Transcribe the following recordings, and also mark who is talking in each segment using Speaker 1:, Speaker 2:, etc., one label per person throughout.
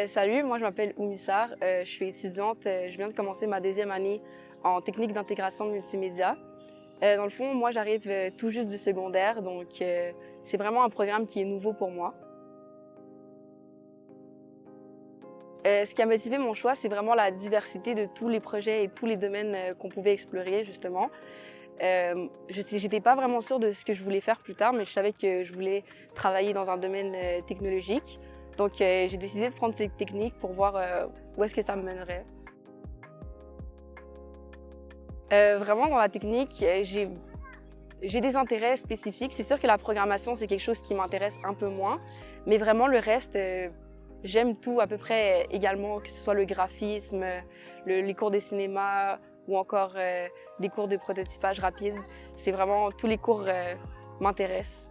Speaker 1: Salut, moi je m'appelle Oumissar, je suis étudiante, je viens de commencer ma deuxième année en technique d'intégration multimédia. Dans le fond, moi j'arrive tout juste du secondaire, donc c'est vraiment un programme qui est nouveau pour moi. Ce qui a motivé mon choix, c'est vraiment la diversité de tous les projets et tous les domaines qu'on pouvait explorer justement. J'étais pas vraiment sûre de ce que je voulais faire plus tard, mais je savais que je voulais travailler dans un domaine technologique. Donc j'ai décidé de prendre cette technique pour voir où est-ce que ça me mènerait. Vraiment dans la technique, j'ai des intérêts spécifiques. C'est sûr que la programmation, c'est quelque chose qui m'intéresse un peu moins, mais vraiment le reste, j'aime tout à peu près également, que ce soit le graphisme, les cours de cinéma ou encore des cours de prototypage rapide. C'est vraiment, tous les cours m'intéressent.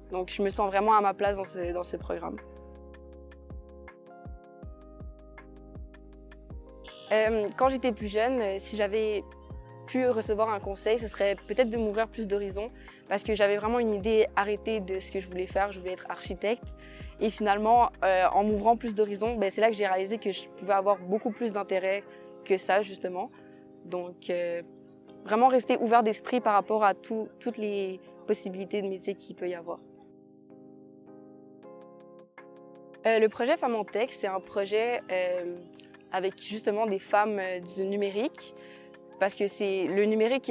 Speaker 1: Donc je me sens vraiment à ma place dans ce programme. Quand j'étais plus jeune, si j'avais pu recevoir un conseil, ce serait peut-être de m'ouvrir plus d'horizons parce que j'avais vraiment une idée arrêtée de ce que je voulais faire. Je voulais être architecte et finalement, en m'ouvrant plus d'horizons, c'est là que j'ai réalisé que je pouvais avoir beaucoup plus d'intérêt que ça justement. Donc vraiment rester ouvert d'esprit par rapport à toutes les possibilités de métier qu'il peut y avoir. Le projet Femmes en Tech, c'est un projet avec justement des femmes du numérique. Parce que le numérique,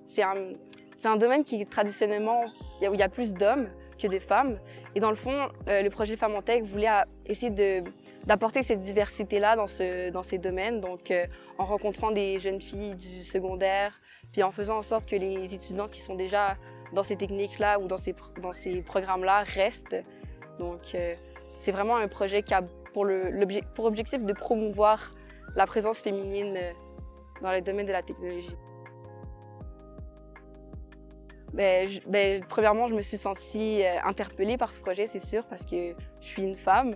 Speaker 1: c'est un domaine qui traditionnellement, où il y a plus d'hommes que de femmes. Et dans le fond, le projet Femmes en Tech voulait essayer d'apporter cette diversité-là dans ces domaines. Donc, en rencontrant des jeunes filles du secondaire, puis en faisant en sorte que les étudiantes qui sont déjà dans ces techniques-là ou dans ces programmes-là restent. Donc, c'est vraiment un projet qui a pour objectif de promouvoir la présence féminine dans le domaine de la technologie. Premièrement, je me suis sentie interpellée par ce projet, c'est sûr, parce que je suis une femme.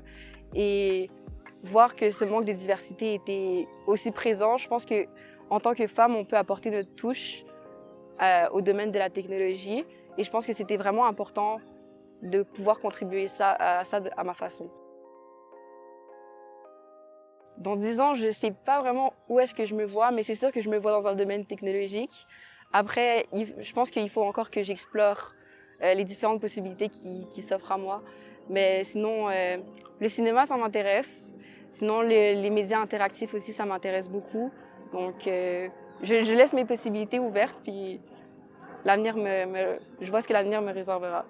Speaker 1: Et voir que ce manque de diversité était aussi présent, je pense qu'en tant que femme, on peut apporter notre touche au domaine de la technologie. Et je pense que c'était vraiment important de pouvoir contribuer à ça à ma façon. Dans 10 ans, je ne sais pas vraiment où est-ce que je me vois, mais c'est sûr que je me vois dans un domaine technologique. Après, je pense qu'il faut encore que j'explore les différentes possibilités qui s'offrent à moi. Mais sinon, le cinéma, ça m'intéresse. Sinon, les médias interactifs aussi, ça m'intéresse beaucoup. Donc, je laisse mes possibilités ouvertes, puis je vois ce que l'avenir me réservera.